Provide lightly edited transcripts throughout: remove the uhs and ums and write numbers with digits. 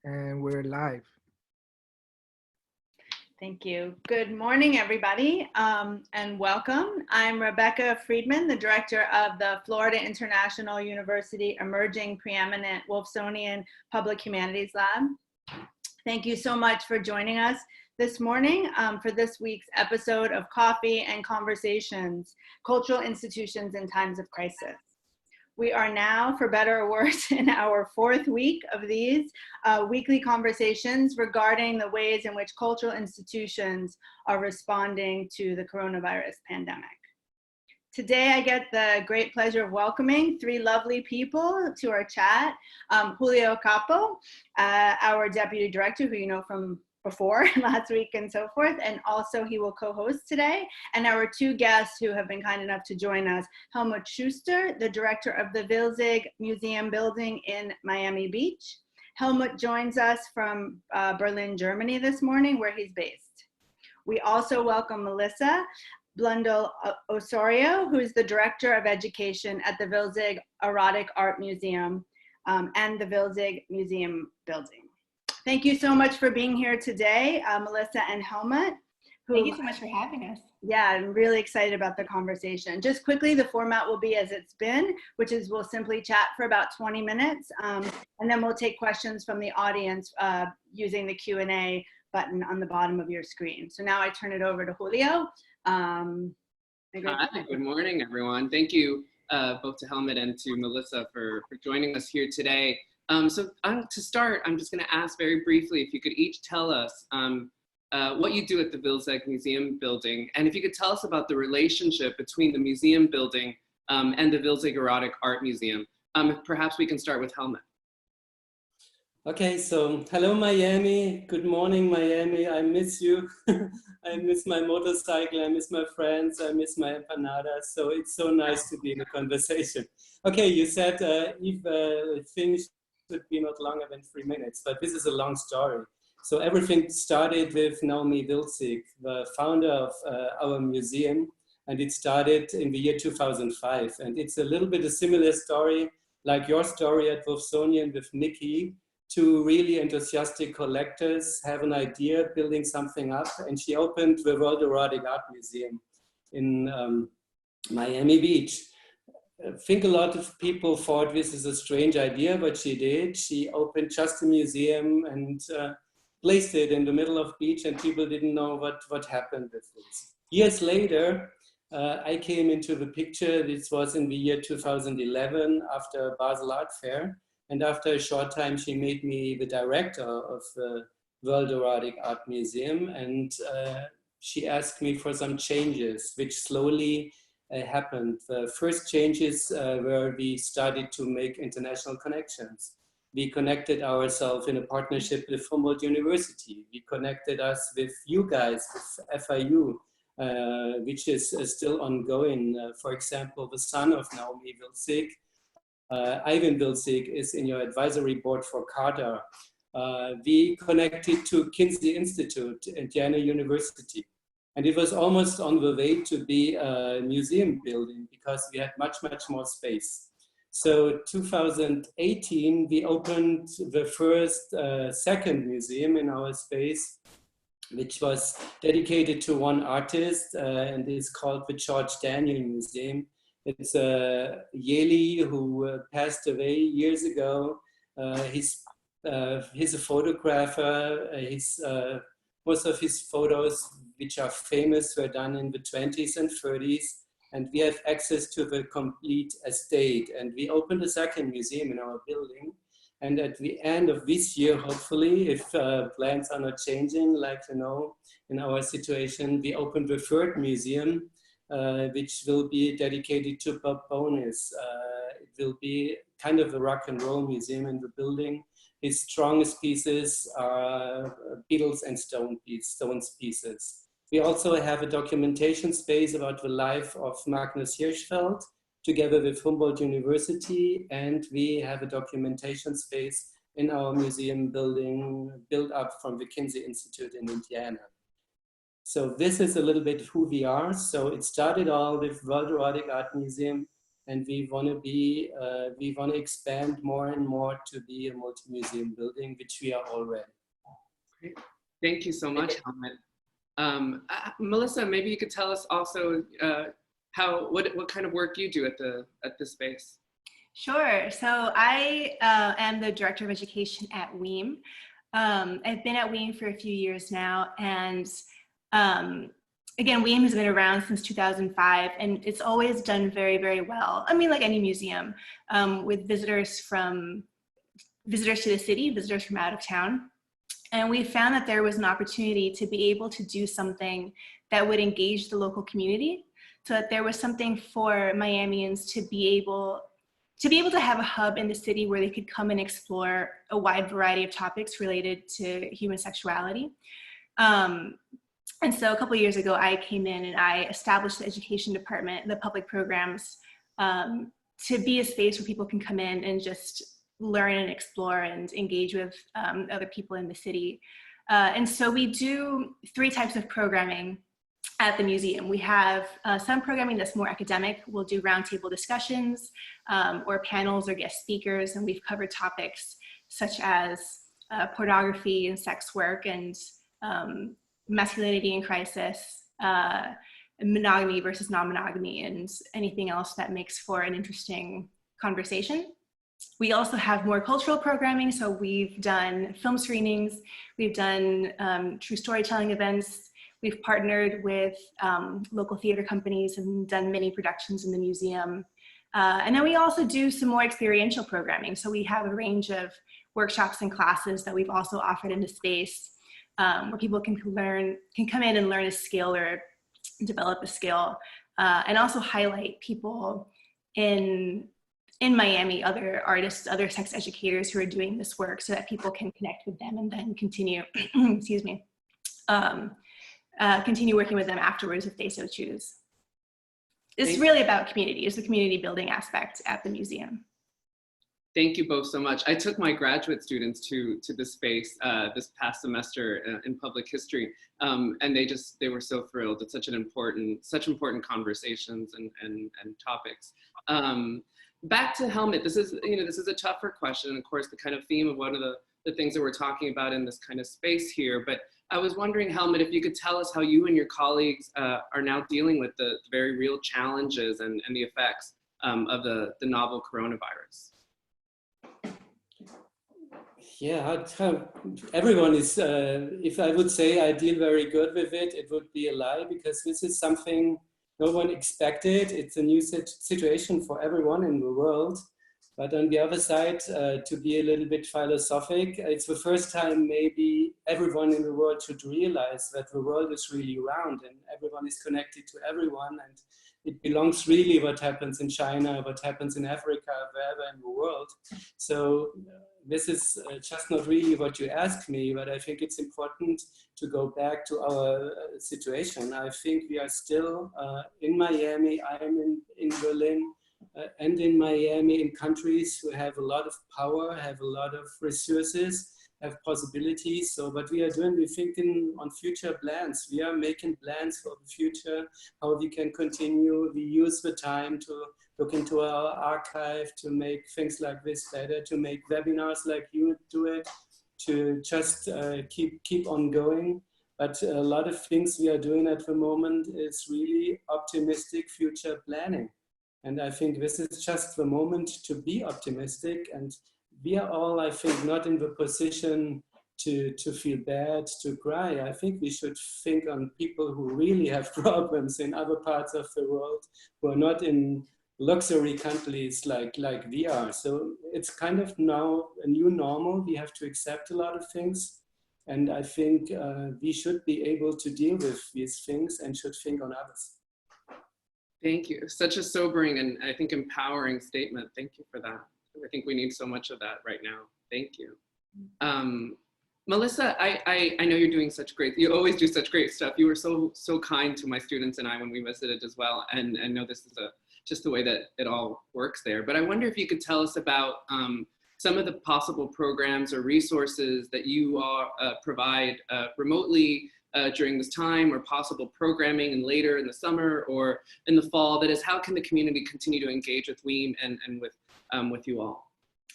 and we're live. Thank you. Good morning, everybody, and welcome. I'm Rebecca Friedman, the director of the Florida International University Emerging Preeminent Wolfsonian Public Humanities Lab. Thank you so much for joining us this morning for this week's episode of Coffee and Conversations, Cultural Institutions in Times of Crisis. We are now, for better or worse, in our fourth week of these weekly conversations regarding the ways in which cultural institutions are responding to the coronavirus pandemic. Today, I get the great pleasure of welcoming three lovely people to our chat. Julio Capo, our deputy director, who you know from before last week and so forth, and also he will co-host today. And our two guests who have been kind enough to join us, Helmut Schuster, the director of the Wilzig Museum Building in Miami Beach. Helmut joins us from Berlin, Germany this morning, where he's based. We also welcome Melissa Blundell-Osorio, who is the director of education at the Wilzig Erotic Art Museum and the Wilzig Museum Building. Thank you so much for being here today, Melissa and Helmut. Thank you so much for having us. Yeah, I'm really excited about the conversation. Just quickly, the format will be as it's been, which is we'll simply chat for about 20 minutes, and then we'll take questions from the audience using the Q&A button on the bottom of your screen. So now I turn it over to Julio. Hi, good morning, everyone. Thank you both to Helmut and to Melissa for joining us here today. To start, I'm just going to ask very briefly if you could each tell us what you do at the Wilzig Museum Building, and if you could tell us about the relationship between the museum building and the Wilzig Erotic Art Museum. Perhaps we can start with Helmut. Okay, so hello Miami, good morning Miami, I miss you. I miss my motorcycle, I miss my friends, I miss my empanadas, so it's so nice to be in a conversation. Okay, you said if things should be not longer than 3 minutes, but this is a long story. So everything started with Naomi Wilzig, the founder of our museum, and it started in the year 2005. And it's a little bit a similar story like your story at Wolfsonian with Nikki. Two really enthusiastic collectors have an idea building something up, and she opened the World Erotic Art Museum in Miami Beach. I think a lot of people thought this is a strange idea, but she did. She opened just a museum and placed it in the middle of beach, and people didn't know what happened with this. Years later, I came into the picture. This was in the year 2011 after Basel Art Fair. And after a short time, she made me the director of the World Erotic Art Museum. And she asked me for some changes, which slowly happened. The first changes were we started to make international connections. We connected ourselves in a partnership with Humboldt University. We connected us with you guys, with FIU, which is still ongoing. For example, the son of Naomi Wilzig, Ivan Wilzig, is in your advisory board for Carter. We connected to Kinsey Institute, Indiana University. And it was almost on the way to be a museum building because we had much, much more space. So 2018, we opened the first second museum in our space, which was dedicated to one artist and is called the George Daniel Museum. It's a Yale who passed away years ago. He's a photographer. Most of his photos, which are famous, were done in the 20s and 30s. And we have access to the complete estate. And we opened a second museum in our building. And at the end of this year, hopefully, if plans are not changing, like you know, in our situation, we opened the third museum, which will be dedicated to Bob Bonis. It will be kind of a rock and roll museum in the building. His strongest pieces are Beatles and Stones pieces. We also have a documentation space about the life of Magnus Hirschfeld, together with Humboldt University, and we have a documentation space in our museum building built up from the Kinsey Institute in Indiana. So this is a little bit who we are. So it started all with World Erotic Art Museum and we want to expand more and more to be a multi-museum building, which we are already. Great. Thank you so much, Helmut. Melissa, maybe you could tell us also what kind of work you do at the space. Sure. So I am the Director of Education at WEAM. I've been at WEAM for a few years now, and again, WEAM has been around since 2005, and it's always done very, very well. I mean, like any museum, with visitors to the city, visitors from out of town. And we found that there was an opportunity to be able to do something that would engage the local community, so that there was something for Miamians to be able to have a hub in the city where they could come and explore a wide variety of topics related to human sexuality. And so a couple of years ago, I came in and I established the education department, the public programs, to be a space where people can come in and just learn and explore and engage with other people in the city. And so we do 3 types of programming at the museum. We have some programming that's more academic. We'll do roundtable discussions or panels or guest speakers, and we've covered topics such as pornography and sex work and masculinity in crisis, monogamy versus non-monogamy, and anything else that makes for an interesting conversation. We also have more cultural programming, so we've done film screenings, we've done true storytelling events, we've partnered with local theater companies and done many productions in the museum. And then we also do some more experiential programming, so we have a range of workshops and classes that we've also offered in the space, where people can come in and learn a skill or develop a skill, and also highlight people in Miami, other artists, other sex educators who are doing this work, so that people can connect with them and then continue, excuse me, continue working with them afterwards if they so choose. It's really about community. It's the community building aspect at the museum. Thank you both so much. I took my graduate students to this space this past semester in public history, and they were so thrilled. It's such important conversations and topics. Back to Helmut. This is a tougher question, and of course, the kind of theme of one of the things that we're talking about in this kind of space here. But I was wondering, Helmut, if you could tell us how you and your colleagues are now dealing with the very real challenges and the effects of the novel coronavirus. Yeah, everyone is, if I would say I deal very good with it, it would be a lie, because this is something no one expected. It's a new situation for everyone in the world. But on the other side, to be a little bit philosophic, it's the first time maybe everyone in the world should realize that the world is really round and everyone is connected to everyone, and it belongs really what happens in China, what happens in Africa, wherever in the world. So this is just not really what you asked me, but I think it's important to go back to our situation. I think we are still in Miami, I'm in Berlin, and in Miami, in countries who have a lot of power, have a lot of resources, have possibilities. So what we are doing, we're thinking on future plans. We are making plans for the future, how we can continue. We use the time to look into our archive, to make things like this better, to make webinars like you do it, to just keep on going. But a lot of things we are doing at the moment is really optimistic future planning. And I think this is just the moment to be optimistic. And we are all, I think, not in the position to feel bad, to cry. I think we should think on people who really have problems in other parts of the world, who are not in luxury countries like we are. So it's kind of now a new normal. We have to accept a lot of things. And I think we should be able to deal with these things and should think on others. Thank you. Such a sobering and I think empowering statement. Thank you for that. I think we need so much of that right now. Thank you. Melissa, I know you're doing you always do such great stuff. You were so kind to my students and I when we visited as well. And I know this is just the way that it all works there. But I wonder if you could tell us about some of the possible programs or resources that you provide remotely during this time, or possible programming and later in the summer or in the fall? That is, how can the community continue to engage with WEAM and with you all?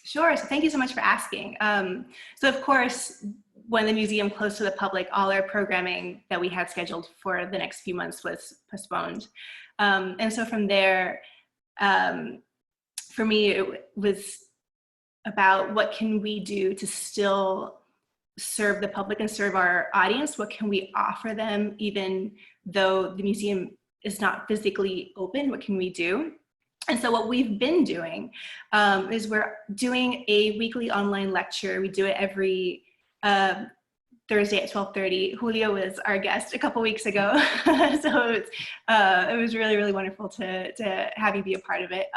Sure, so thank you so much for asking. So of course, when the museum closed to the public, all our programming that we had scheduled for the next few months was postponed. And so from there, for me, it was about what can we do to still serve the public and serve our audience? What can we offer them even though the museum is not physically open? What can we do? And so what we've been doing is we're doing a weekly online lecture. We do it every Thursday at 12:30. Julio was our guest a couple weeks ago. So it was really, really wonderful to have you be a part of it.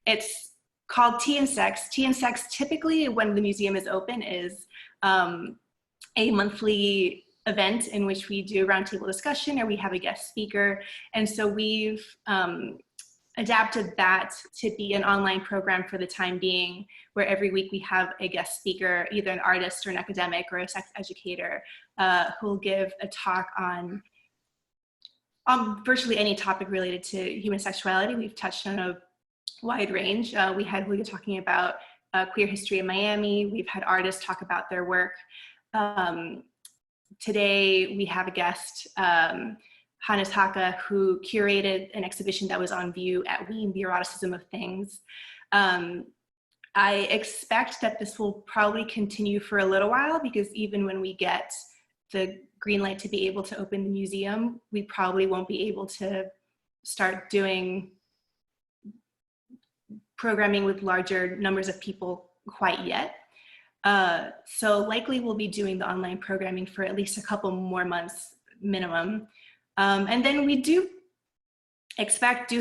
It's called Tea and Sex. Tea and Sex, typically when the museum is open, is a monthly event in which we do a roundtable discussion or we have a guest speaker. And so we've adapted that to be an online program for the time being, where every week we have a guest speaker, either an artist or an academic or a sex educator, who will give a talk on virtually any topic related to human sexuality. We've touched on a wide range. We had Julio talking about queer history in Miami. We've had artists talk about their work. Today we have a guest, Hannes Haka, who curated an exhibition that was on view at WEAM, The Eroticism of Things. I expect that this will probably continue for a little while, because even when we get the green light to be able to open the museum, we probably won't be able to start doing programming with larger numbers of people quite yet. So likely we'll be doing the online programming for at least a couple more months minimum. And then we do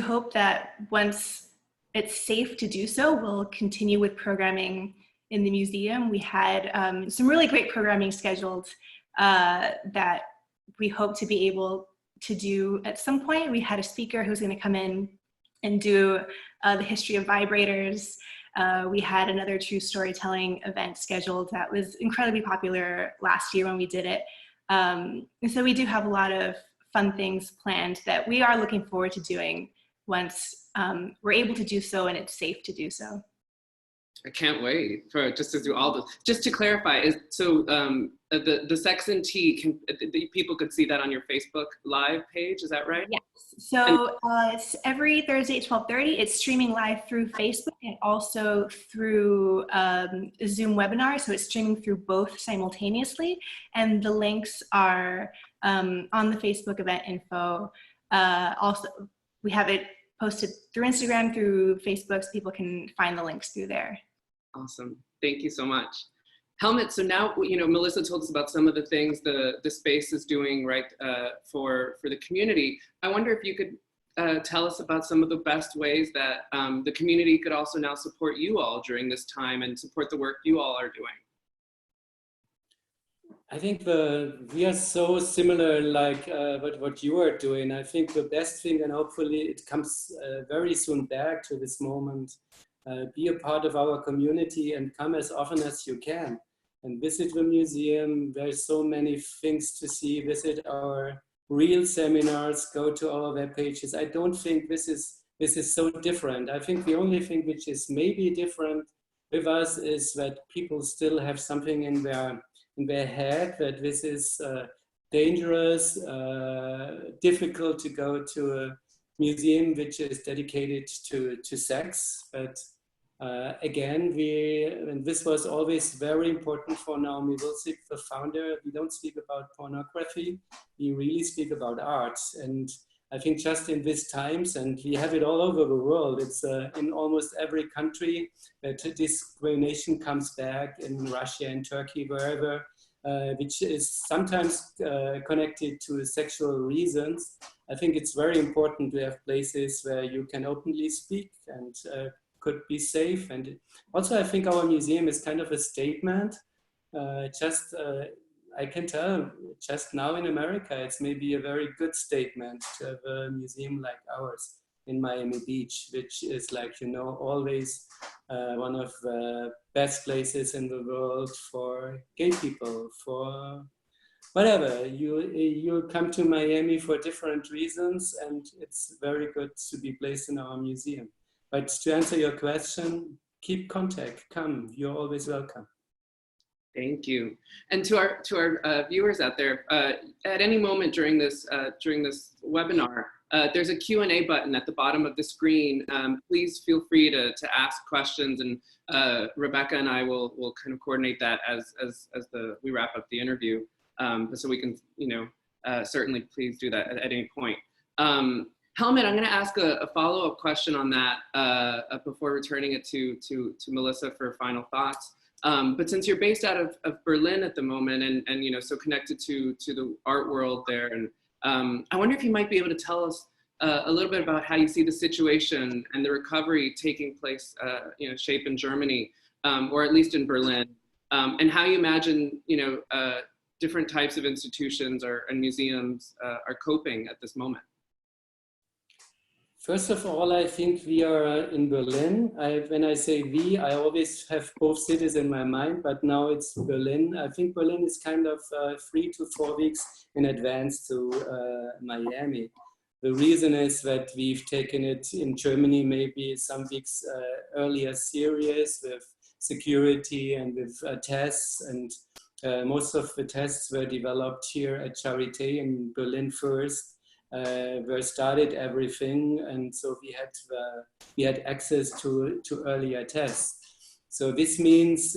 hope that once it's safe to do so, we'll continue with programming in the museum. We had some really great programming scheduled that we hope to be able to do at some point. We had a speaker who's going to come in and do the history of vibrators. We had another true storytelling event scheduled that was incredibly popular last year when we did it. And so we do have a lot of fun things planned that we are looking forward to doing once we're able to do so and it's safe to do so. I can't wait for just to do all this. Just to clarify, the Sex and Tea, people could see that on your Facebook Live page, is that right? Yes. So it's every Thursday at 12:30. It's streaming live through Facebook and also through Zoom webinar. So it's streaming through both simultaneously. And the links are on the Facebook event info. Also, we have it posted through Instagram, through Facebook, so people can find the links through there. Awesome. Thank you so much. Helmut, so now, Melissa told us about some of the things the space is doing, right, for the community. I wonder if you could tell us about some of the best ways that the community could also now support you all during this time and support the work you all are doing. I think we are so similar, like what you are doing. I think the best thing, and hopefully it comes very soon back to this moment, be a part of our community and come as often as you can and visit the museum. There's so many things to see. Visit our real seminars, go to our web pages. I don't think this is so different. I think the only thing which is maybe different with us is that people still have something in their head that this is dangerous, difficult to go to a museum which is dedicated to sex. But again, and this was always very important for Naomi Wilzig, the founder. We don't speak about pornography, we really speak about art. And I think just in these times, and we have it all over the world, it's in almost every country that discrimination comes back, in Russia and Turkey, wherever, which is sometimes connected to sexual reasons. I think it's very important to have places where you can openly speak and could be safe. And also I think our museum is kind of a statement. I can tell just now in America, it's maybe a very good statement to have a museum like ours in Miami Beach, which is, like, always one of the best places in the world for gay people, for whatever, you come to Miami for different reasons, and it's very good to be placed in our museum. But to answer your question, keep contact, come, you're always welcome. Thank you. And to our viewers out there, at any moment during this webinar, there's a Q&A button at the bottom of the screen. Please feel free to ask questions, and Rebecca and I will kind of coordinate that as we wrap up the interview. So we can, certainly please do that at any point. Helmut, I'm going to ask a follow-up question on that before returning it to Melissa for final thoughts. But since you're based out of Berlin at the moment, and so connected to the art world there, and I wonder if you might be able to tell us a little bit about how you see the situation and the recovery taking place, shape in Germany, or at least in Berlin, and how you imagine, different types of institutions and museums are coping at this moment. First of all, I think we are in Berlin. When I say we, I always have both cities in my mind, but now it's Berlin. I think Berlin is kind of 3 to 4 weeks in advance to Miami. The reason is that we've taken it in Germany maybe some weeks earlier serious with security and with tests, and most of the tests were developed here at Charité in Berlin first. Where started everything, and so we had access to earlier tests. So this means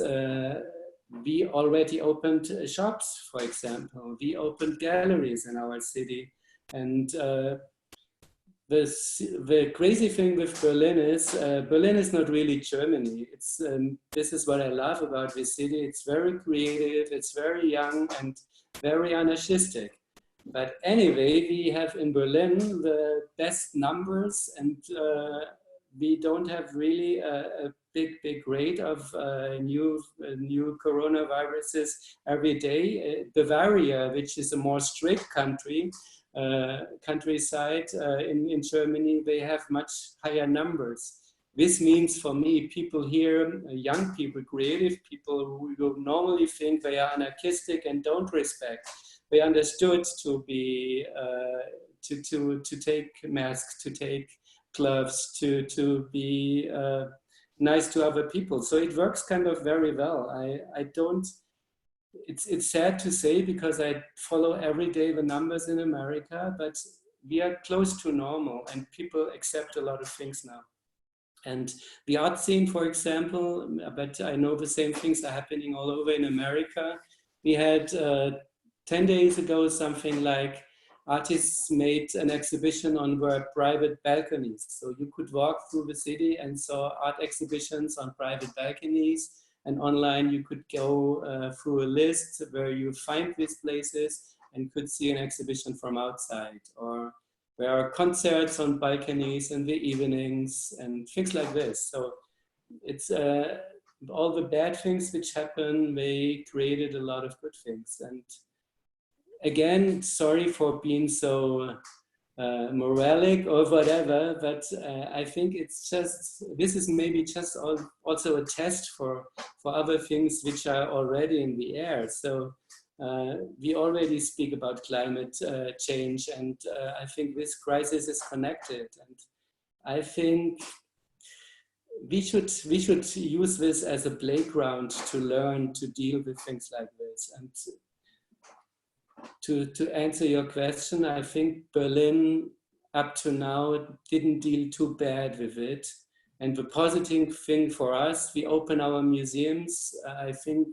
we already opened shops, for example. We opened galleries in our city, and the crazy thing with Berlin is not really Germany. It's this is what I love about this city. It's very creative, it's very young, and very anarchistic. But anyway, we have in Berlin the best numbers, and we don't have really a big rate of new coronaviruses every day. Bavaria, which is a more strict countryside in Germany, they have much higher numbers. This means for me, people here, young people, creative people who normally think they are anarchistic and don't respect, they understood to be to take masks, to take gloves, to be nice to other people. So it works kind of very well. I don't. It's sad to say because I follow every day the numbers in America, but we are close to normal, and people accept a lot of things now. And the art scene, for example, but I know the same things are happening all over in America. We had 10 days ago, something like artists made an exhibition on private balconies. So you could walk through the city and saw art exhibitions on private balconies. And online you could go through a list where you find these places and could see an exhibition from outside. Or there are concerts on balconies in the evenings and things like this. So it's all the bad things which happen, they created a lot of good things. And again, sorry for being so moralic or whatever, but I think it's just, this is maybe just also a test for other things which are already in the air. So we already speak about climate change, and I think this crisis is connected. And I think we should use this as a playground to learn to deal with things like this. And to answer your question, I think Berlin up to now didn't deal too bad with it. And the positive thing for us, we open our museums. I think,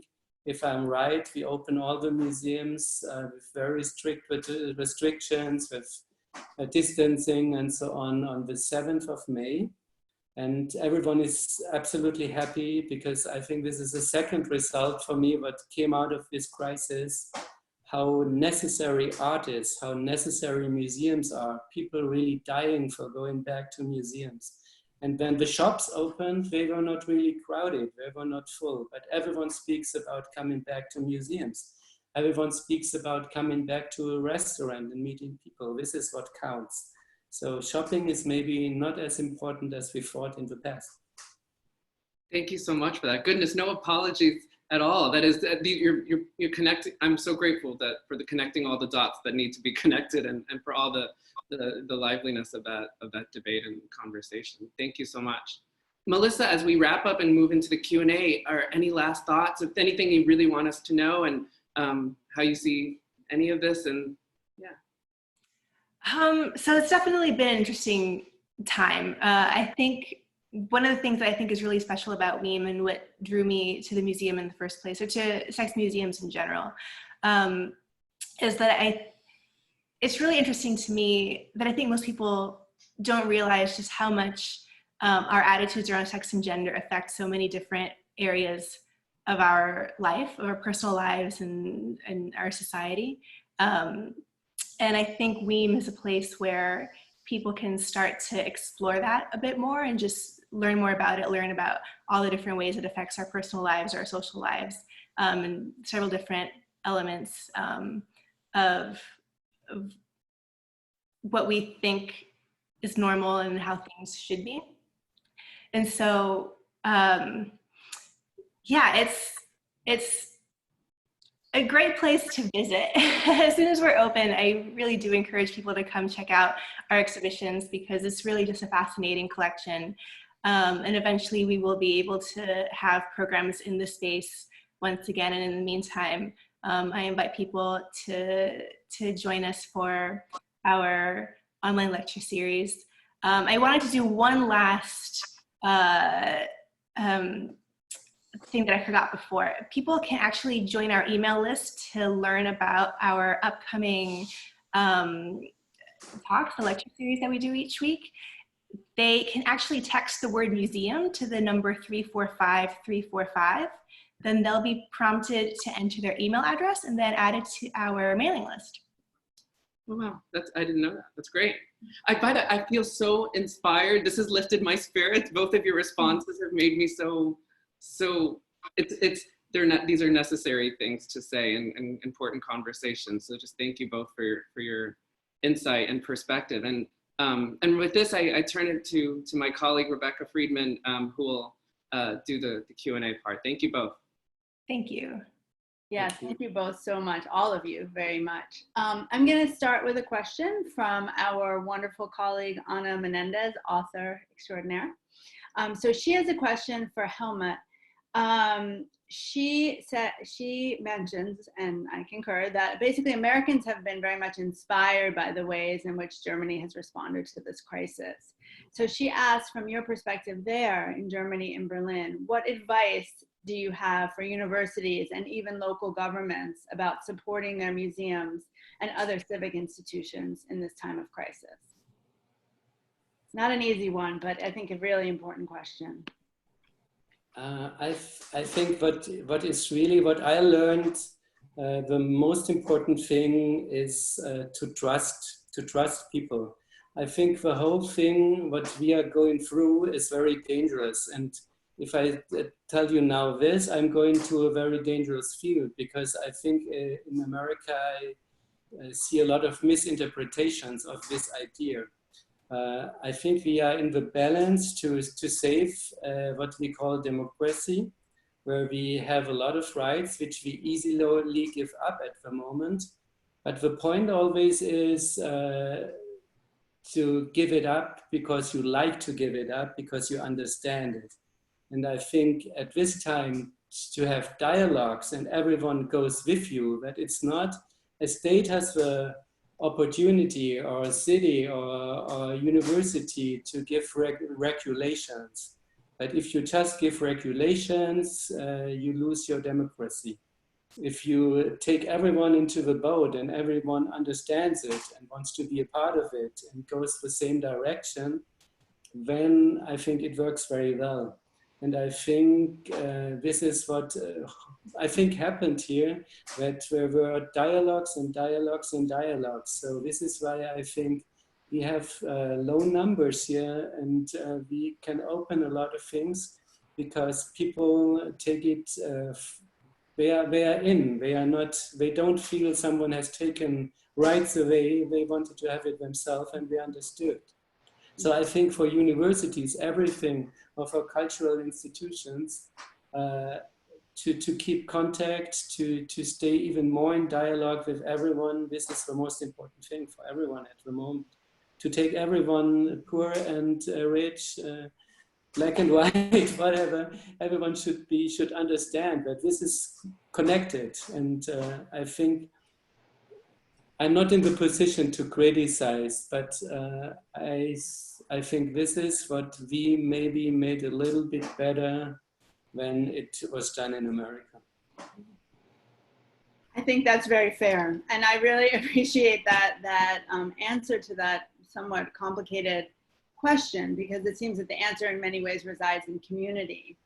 if I'm right, we open all the museums with very strict restrictions, with distancing and so on the 7th of May. And everyone is absolutely happy, because I think this is a second result for me what came out of this crisis. How necessary art is, how necessary museums are. People really dying for going back to museums. And when the shops opened, they were not really crowded, they were not full, but everyone speaks about coming back to museums. Everyone speaks about coming back to a restaurant and meeting people. This is what counts. So shopping is maybe not as important as we thought in the past. Thank you so much for that. Goodness, no apologies at all. That is, you're connecting. I'm so grateful that for the connecting all the dots that need to be connected, and for all the liveliness of that debate and conversation. Thank you so much. Melissa, as we wrap up and move into the Q&A, are any last thoughts? If anything you really want us to know, and how you see any of this, and yeah. So it's definitely been an interesting time. I think one of the things that I think is really special about WEAM and what drew me to the museum in the first place, or to sex museums in general, is that it's really interesting to me that I think most people don't realize just how much our attitudes around sex and gender affect so many different areas of our life, of our personal lives, and our society. And I think WEAM is a place where people can start to explore that a bit more and just learn more about it, learn about all the different ways it affects our personal lives, our social lives, and several different elements of what we think is normal and how things should be. And so, yeah, it's a great place to visit. As soon as we're open, I really do encourage people to come check out our exhibitions, because it's really just a fascinating collection. And eventually we will be able to have programs in the space once again. And in the meantime, I invite people to join us for our online lecture series. I wanted to do one last thing that I forgot before. People can actually join our email list to learn about our upcoming talks, the lecture series that we do each week. They can actually text the word museum to the number 345345. Then they'll be prompted to enter their email address and then add it to our mailing list. Oh, wow, I didn't know that. That's great. I feel so inspired. This has lifted my spirits. Both of your responses have made me so these are necessary things to say, and important conversations. So just thank you both for your insight and perspective. And with this, I turn it to my colleague, Rebecca Friedman, who will do the Q&A part. Thank you both. Thank you. Yes, thank you both so much, all of you very much. I'm going to start with a question from our wonderful colleague, Ana Menendez, author extraordinaire. So she has a question for Helmut. She mentions, and I concur, that basically Americans have been very much inspired by the ways in which Germany has responded to this crisis. So she asks, from your perspective there in Germany, in Berlin, what advice do you have for universities and even local governments about supporting their museums and other civic institutions in this time of crisis? It's not an easy one, but I think a really important question. I think what is really what I learned, the most important thing is to trust people. I think the whole thing, what we are going through, is very dangerous. And if I tell you now this, I'm going to a very dangerous field, because I think in America I see a lot of misinterpretations of this idea. I think we are in the balance to save what we call democracy, where we have a lot of rights which we easily give up at the moment. But the point always is to give it up because you like to give it up, because you understand it. And I think at this time to have dialogues and everyone goes with you, that it's not a state has the opportunity, or a city or university, to give regulations. But if you just give regulations, you lose your democracy. If you take everyone into the boat and everyone understands it and wants to be a part of it and goes the same direction, then I think it works very well. And I think this is what I think happened here, that there were dialogues and dialogues and dialogues. So this is why I think we have low numbers here, and we can open a lot of things because people take it, they are in, they don't feel someone has taken rights away, they wanted to have it themselves and they understood. So I think for universities, everything, or for cultural institutions, to keep contact, to stay even more in dialogue with everyone. This is the most important thing for everyone at the moment. To take everyone, poor and rich, black and white, whatever, everyone should understand that this is connected. And I think I'm not in the position to criticize, but I think this is what we maybe made a little bit better when it was done in America. I think that's very fair. And I really appreciate that answer to that somewhat complicated question, because it seems that the answer in many ways resides in community.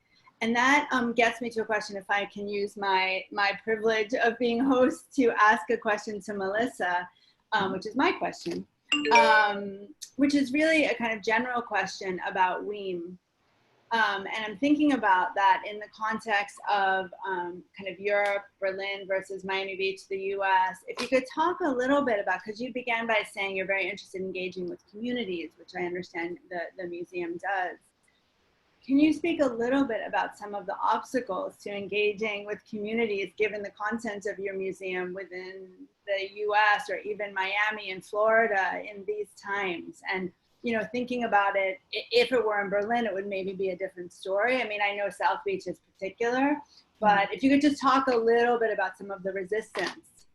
And that gets me to a question, if I can use my privilege of being host to ask a question to Melissa, which is my question, which is really a kind of general question about WEAM. And I'm thinking about that in the context of kind of Europe, Berlin versus Miami Beach, the US. If you could talk a little bit about, because you began by saying you're very interested in engaging with communities, which I understand the museum does. Can you speak a little bit about some of the obstacles to engaging with communities, given the content of your museum within the US or even Miami and Florida in these times? And thinking about it, if it were in Berlin, it would maybe be a different story. I mean, I know South Beach is particular, but if you could just talk a little bit about some of the resistance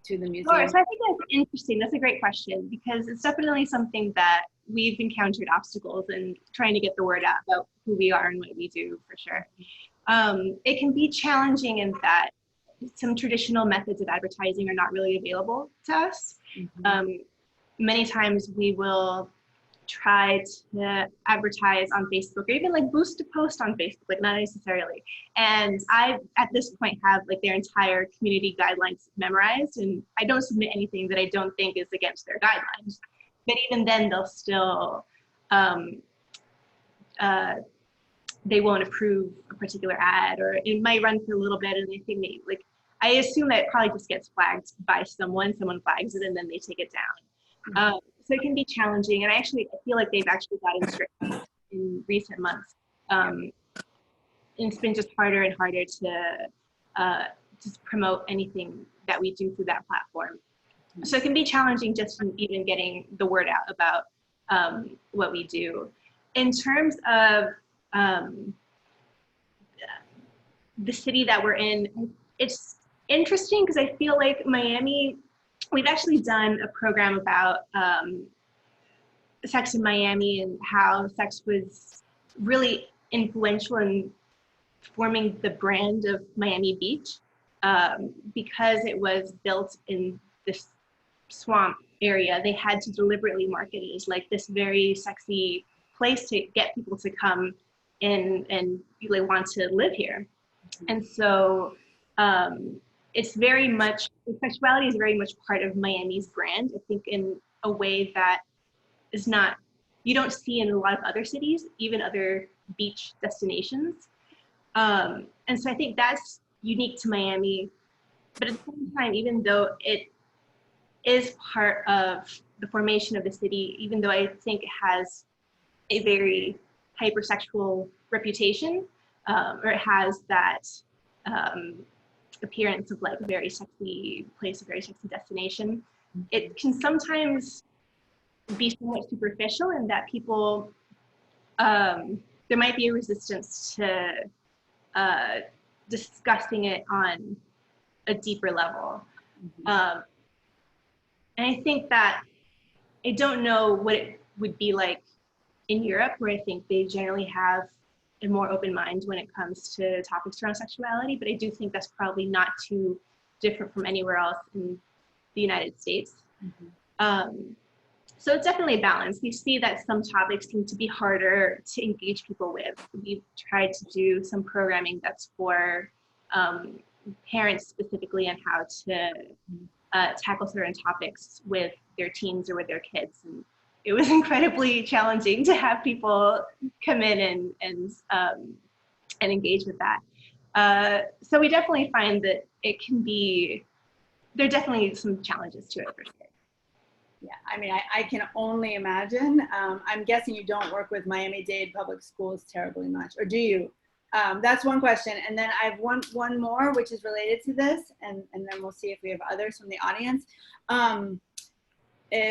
to the museum. Sure. So I think that's interesting. That's a great question, because it's definitely something that we've encountered obstacles in trying to get the word out about who we are and what we do, for sure. It can be challenging in that some traditional methods of advertising are not really available to us. Many times we will try to advertise on Facebook, or even like boost a post on Facebook, like not necessarily. And I, at this point, have like their entire community guidelines memorized, and I don't submit anything that I don't think is against their guidelines. But even then, they'll still, they won't approve a particular ad, or it might run for a little bit, and they think I assume that it probably just gets flagged by someone flags it, and then they take it down. So it can be challenging, and I feel like they've actually gotten stricter in recent months. And it's been just harder and harder to just promote anything that we do through that platform. So it can be challenging just from even getting the word out about what we do. In terms of the city that we're in, it's interesting because I feel like Miami, we've actually done a program about sex in Miami and how sex was really influential in forming the brand of Miami Beach, because it was built in this swamp area. They had to deliberately market it as like this very sexy place to get people to come in and really want to live here. And so it's very much, sexuality is very much part of Miami's brand, I think, in a way that is not, you don't see in a lot of other cities, even other beach destinations. And so I think that's unique to Miami. But at the same time, even though it is part of the formation of the city, even though I think it has a very hypersexual reputation, or it has that appearance of like a very sexy place, a very sexy destination, it can sometimes be somewhat superficial in that people, there might be a resistance to discussing it on a deeper level. And I think that, I don't know what it would be like in Europe, where I think they generally have a more open mind when it comes to topics around sexuality, but I do think that's probably not too different from anywhere else in the United States. So it's definitely a balance. We see that some topics seem to be harder to engage people with. We've tried to do some programming that's for parents specifically on how to tackle certain topics with their teens or with their kids. And it was incredibly challenging to have people come in and engage with that. So we definitely find that it can be, there are definitely some challenges to it for sure. Yeah, I mean, I can only imagine. I'm guessing you don't work with Miami-Dade public schools terribly much, or do you? That's one question. And then I have one more, which is related to this, and then we'll see if we have others from the audience.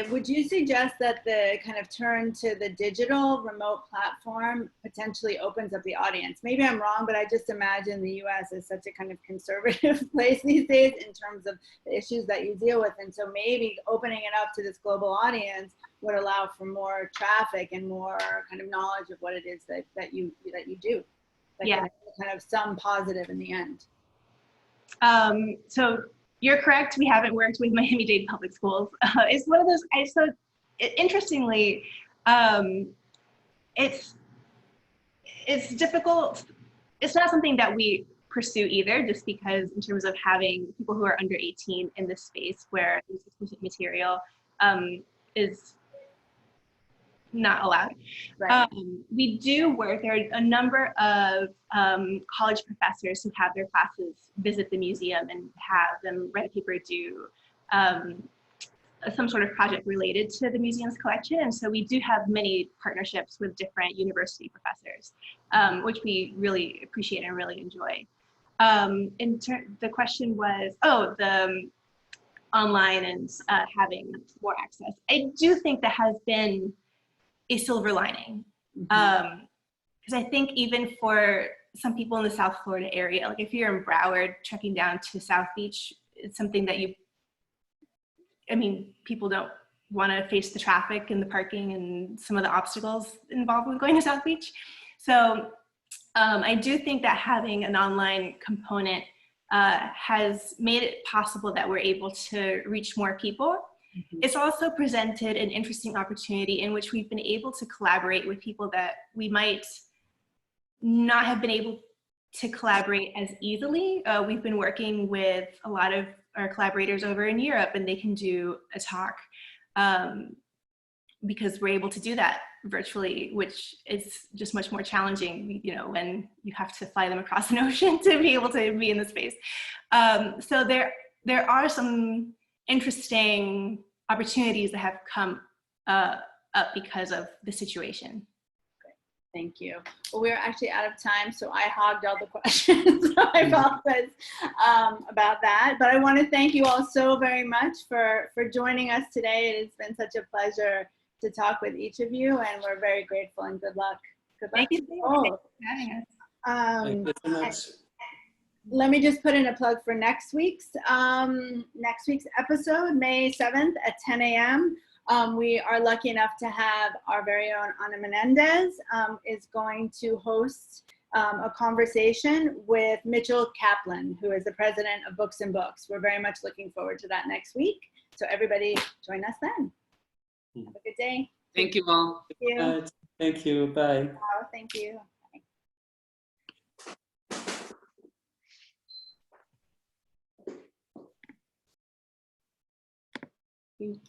Would you suggest that the kind of turn to the digital remote platform potentially opens up the audience? Maybe I'm wrong, but I just imagine the US is such a kind of conservative place these days in terms of the issues that you deal with. And so maybe opening it up to this global audience would allow for more traffic and more kind of knowledge of what it is that you do. That Yeah. can kind of some positive in the end. So you're correct. We haven't worked with Miami-Dade Public Schools. It's one of those. Interestingly, it's difficult. It's not something that we pursue either, just because in terms of having people who are under 18 in this space where this explicit material is not allowed. Right. We do work, there are a number of college professors who have their classes visit the museum and have them write a paper, do some sort of project related to the museum's collection. And so we do have many partnerships with different university professors, which we really appreciate and really enjoy. The question was, the online and having more access. I do think that has been a silver lining. Because I think even for some people in the South Florida area, like if you're in Broward, trekking down to South Beach, it's something that people don't want to face the traffic and the parking and some of the obstacles involved with going to South Beach. So I do think that having an online component has made it possible that we're able to reach more people. It's also presented an interesting opportunity in which we've been able to collaborate with people that we might not have been able to collaborate as easily. We've been working with a lot of our collaborators over in Europe, and they can do a talk because we're able to do that virtually, which is just much more challenging, when you have to fly them across an ocean to be able to be in the space. So there are some interesting opportunities that have come up because of the situation. Great. Thank you. Well, we're actually out of time, so I hogged all the questions. So I apologize about that. But I want to thank you all so very much for joining us today. It has been such a pleasure to talk with each of you, and we're very grateful, and good luck. Good luck. Thank you for having us. Thank you so much. Let me just put in a plug for next week's episode, May 7th at 10 a.m. We are lucky enough to have our very own Ana Menendez is going to host a conversation with Mitchell Kaplan, who is the president of Books and Books. We're very much looking forward to that next week. So everybody join us then. Have a good day. Thank you all. Thank you. Thank you. Bye. Wow, thank you. Bye.